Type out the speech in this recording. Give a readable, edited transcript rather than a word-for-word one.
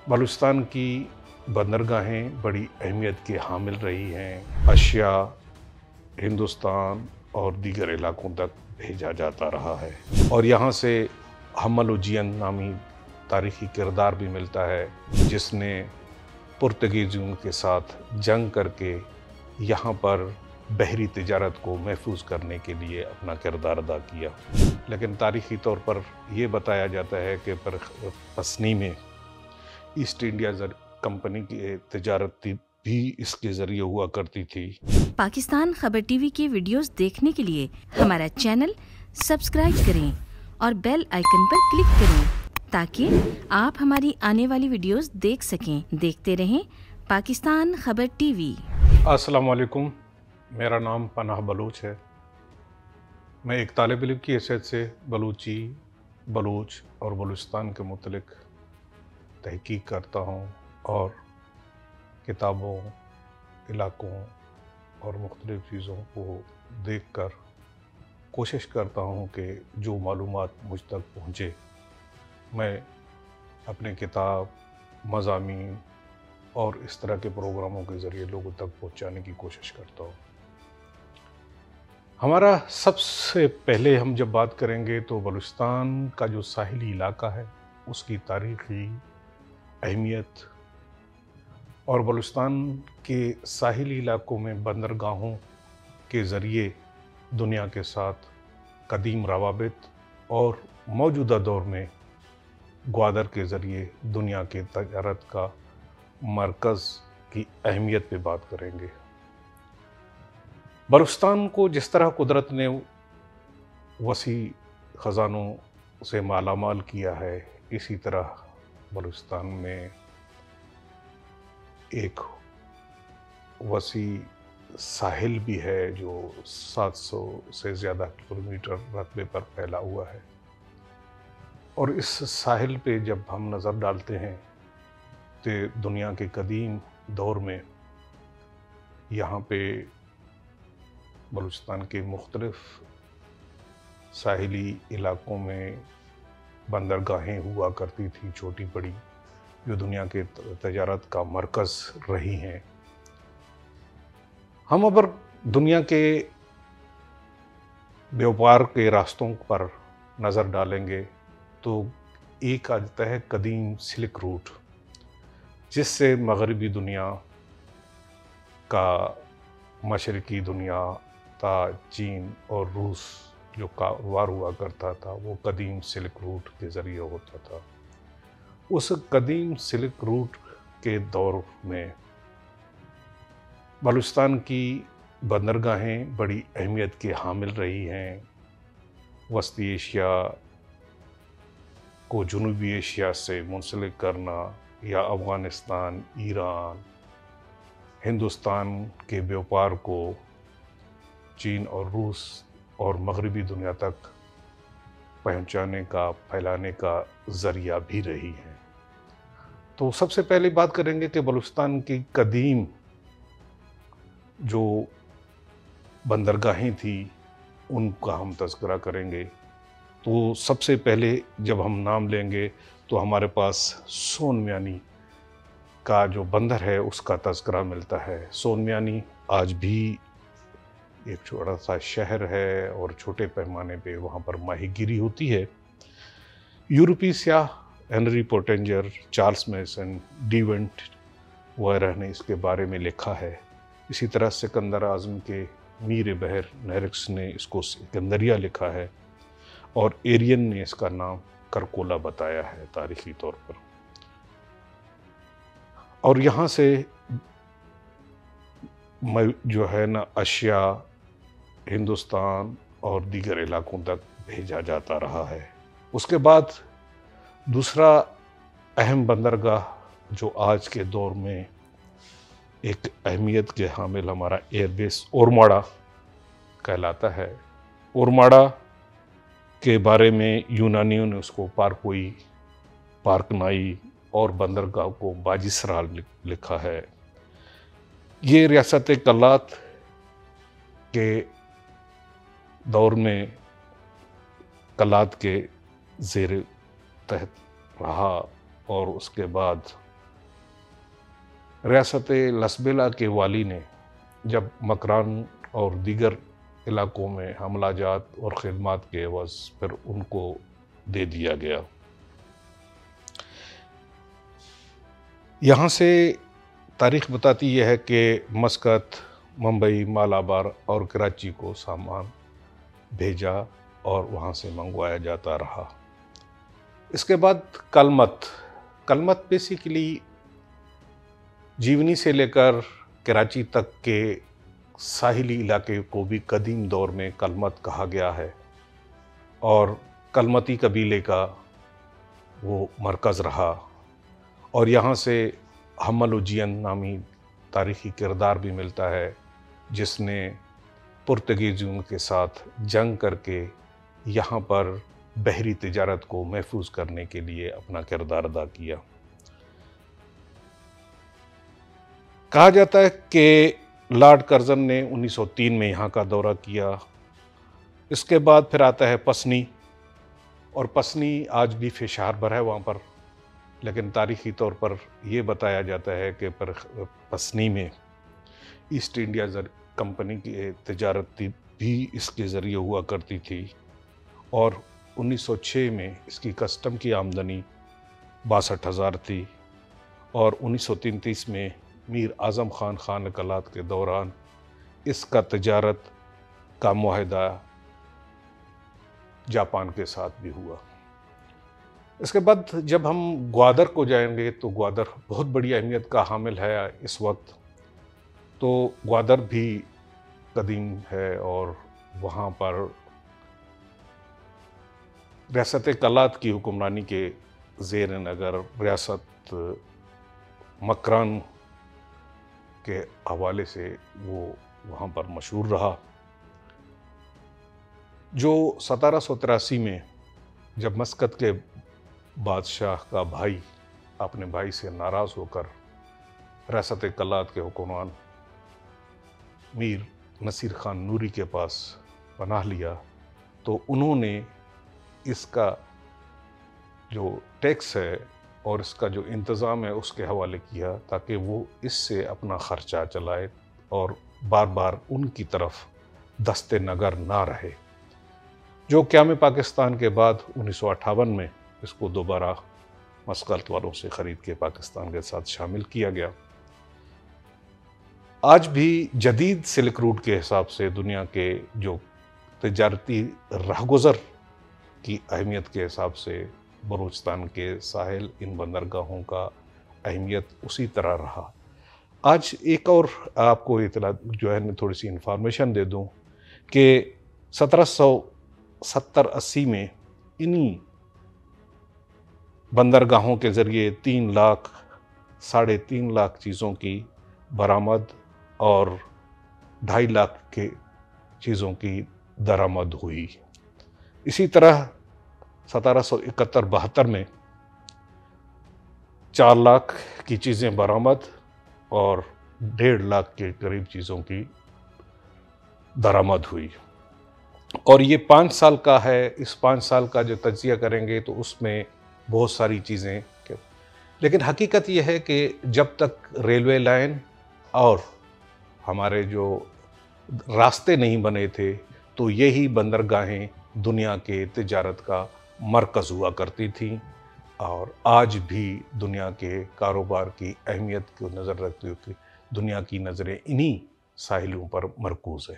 بلوچستان کی بندرگاہیں بڑی اہمیت کی حامل رہی ہیں۔ اشیاء ہندوستان اور دیگر علاقوں تک بھیجا جاتا رہا ہے، اور یہاں سے حمل و جین نامی تاریخی کردار بھی ملتا ہے، جس نے پرتگیزیوں کے ساتھ جنگ کر کے یہاں پر بحری تجارت کو محفوظ کرنے کے لیے اپنا کردار ادا کیا۔ لیکن تاریخی طور پر یہ بتایا جاتا ہے کہ پسنی میں ایسٹ انڈیا کمپنی کی تجارت بھی اس کے ذریعے ہوا کرتی تھی۔ پاکستان خبر ٹی وی کی ویڈیوز دیکھنے کے لیے ہمارا چینل سبسکرائب کریں اور بیل آئیکن پر کلک کریں تاکہ آپ ہماری آنے والی ویڈیوز دیکھ سکیں۔ دیکھتے رہیں پاکستان خبر ٹی وی۔ السلام علیکم، میرا نام پناہ بلوچ ہے۔ میں ایک طالب علم کی حیثیت سے بلوچی، بلوچ اور بلوچستان کے متعلق تحقیق کرتا ہوں اور کتابوں، علاقوں اور مختلف چیزوں کو دیکھ کر کوشش کرتا ہوں کہ جو معلومات مجھ تک پہنچے میں اپنے کتاب، مضامین اور اس طرح کے پروگراموں کے ذریعے لوگوں تک پہنچانے کی کوشش کرتا ہوں۔ ہمارا سب سے پہلے ہم جب بات کریں گے تو بلوچستان کا جو ساحلی علاقہ ہے اس کی تاریخی اہمیت اور بلوچستان کے ساحلی علاقوں میں بندرگاہوں کے ذریعے دنیا کے ساتھ قدیم روابط اور موجودہ دور میں گوادر کے ذریعے دنیا کے تجارت کا مرکز کی اہمیت پہ بات کریں گے۔ بلوچستان کو جس طرح قدرت نے وسیع خزانوں سے مالا مال کیا ہے، اسی طرح بلوچستان میں ایک وسیع ساحل بھی ہے جو 700 سے زیادہ کلومیٹر رقبے پر پھیلا ہوا ہے، اور اس ساحل پہ جب ہم نظر ڈالتے ہیں تو دنیا کے قدیم دور میں یہاں پہ بلوچستان کے مختلف ساحلی علاقوں میں بندرگاہیں ہوا کرتی تھی، چھوٹی بڑی، جو دنیا کے تجارت کا مرکز رہی ہیں۔ ہم اگر دنیا کے بیوپار کے راستوں پر نظر ڈالیں گے تو ایک آتا ہے قدیم سلک روٹ، جس سے مغربی دنیا کا مشرقی دنیا تا چین اور روس جو کاروبار ہوا کرتا تھا وہ قدیم سلک روٹ کے ذریعے ہوتا تھا۔ اس قدیم سلک روٹ کے دور میں بلوچستان کی بندرگاہیں بڑی اہمیت کی حامل رہی ہیں۔ وسطی ایشیا کو جنوبی ایشیا سے منسلک کرنا یا افغانستان، ایران، ہندوستان کے بیوپار کو چین اور روس اور مغربی دنیا تک پہنچانے کا، پھیلانے کا ذریعہ بھی رہی ہیں۔ تو سب سے پہلے بات کریں گے کہ بلوچستان کی قدیم جو بندرگاہیں تھیں ان کا ہم تذکرہ کریں گے۔ تو سب سے پہلے جب ہم نام لیں گے تو ہمارے پاس سون میانی کا جو بندر ہے اس کا تذکرہ ملتا ہے۔ سون میانی آج بھی ایک چھوٹا سا شہر ہے اور چھوٹے پیمانے پہ وہاں پر ماہی گیری ہوتی ہے۔ یورپی سیاح ہنری پورٹنجر، چارلس میسن، ڈیونٹ وغیرہ نے اس کے بارے میں لکھا ہے۔ اسی طرح سکندر اعظم کے میر بحر نہرکس نے اس کو سکندریہ لکھا ہے، اور ایرین نے اس کا نام کرکولا بتایا ہے تاریخی طور پر۔ اور یہاں سے جو ہے نا اشیاء ہندوستان اور دیگر علاقوں تک بھیجا جاتا رہا ہے۔ اس کے بعد دوسرا اہم بندرگاہ جو آج کے دور میں ایک اہمیت کے حامل ہمارا ایئر بیس اورماڑہ کہلاتا ہے۔ اورماڑہ کے بارے میں یونانیوں نے اس کو پارکوئی، پارکنائی اور بندرگاہ کو باجیسرا لکھا ہے۔ یہ ریاست کلات کے دور میں کلات کے زیر تحت رہا، اور اس کے بعد ریاست لسبیلا کے والی نے جب مکران اور دیگر علاقوں میں حملہ جات اور خدمات کے عوض پھر ان کو دے دیا گیا۔ یہاں سے تاریخ بتاتی یہ ہے کہ مسقط، ممبئی، مالابار اور کراچی کو سامان بھیجا اور وہاں سے منگوایا جاتا رہا۔ اس کے بعد کلمت بیسیکلی جیونی سے لے کر کراچی تک کے ساحلی علاقے کو بھی قدیم دور میں کلمت کہا گیا ہے اور کلمتی قبیلے کا وہ مرکز رہا، اور یہاں سے حمل وجین نامی تاریخی کردار بھی ملتا ہے جس نے پرتگیزیوں کے ساتھ جنگ کر کے یہاں پر بحری تجارت کو محفوظ کرنے کے لیے اپنا کردار ادا کیا۔ کہا جاتا ہے کہ لارڈ کرزن نے 1903 میں یہاں کا دورہ کیا۔ اس کے بعد پھر آتا ہے پسنی، اور پسنی آج بھی فش ہاربر ہے وہاں پر، لیکن تاریخی طور پر یہ بتایا جاتا ہے کہ پسنی میں ایسٹ انڈیا کمپنی کی تجارت بھی اس کے ذریعے ہوا کرتی تھی، اور 1906 میں اس کی کسٹم کی آمدنی 62,000 تھی، اور 1933 میں میر اعظم خان خانقلات کے دوران اس کا تجارت کا معاہدہ جاپان کے ساتھ بھی ہوا۔ اس کے بعد جب ہم گوادر کو جائیں گے تو گوادر بہت بڑی اہمیت کا حامل ہے اس وقت۔ تو گوادر بھی قدیم ہے اور وہاں پر ریاست کلات کی حکمرانی کے زیر نظر ریاست مکران کے حوالے سے وہ وہاں پر مشہور رہا۔ جو 1783 میں جب مسقط کے بادشاہ کا بھائی اپنے بھائی سے ناراض ہو کر ریاست کلات کے حکمران میر نصیر خان نوری کے پاس پناہ لیا، تو انہوں نے اس کا جو ٹیکس ہے اور اس کا جو انتظام ہے اس کے حوالے کیا تاکہ وہ اس سے اپنا خرچہ چلائے اور بار بار ان کی طرف دست نگر نہ رہے۔ جو قیام پاکستان کے بعد 1958 میں اس کو دوبارہ مسقط والوں سے خرید کے پاکستان کے ساتھ شامل کیا گیا۔ آج بھی جدید سلک روٹ کے حساب سے دنیا کے جو تجارتی رہگزر کی اہمیت کے حساب سے بلوچستان کے ساحل ان بندرگاہوں کا اہمیت اسی طرح رہا۔ آج ایک اور آپ کو اطلاع جو ہے تھوڑی سی انفارمیشن دے دوں کہ 1770-80 میں انہی بندرگاہوں کے ذریعے 3 لاکھ 3.5 لاکھ چیزوں کی برآمد اور 2.5 لاکھ کے چیزوں کی درآمد ہوئی۔ اسی طرح 1771-72 میں 4 لاکھ کی چیزیں برآمد اور 1.5 لاکھ کے قریب چیزوں کی درآمد ہوئی، اور یہ 5 سال کا ہے۔ اس 5 سال کا جو تجزیہ کریں گے تو اس میں بہت ساری چیزیں، لیکن حقیقت یہ ہے کہ جب تک ریلوے لائن اور ہمارے جو راستے نہیں بنے تھے تو یہی بندرگاہیں دنیا کے تجارت کا مرکز ہوا کرتی تھیں، اور آج بھی دنیا کے کاروبار کی اہمیت کو نظر رکھتے ہوئے دنیا کی نظریں انہی ساحلوں پر مرکوز ہیں۔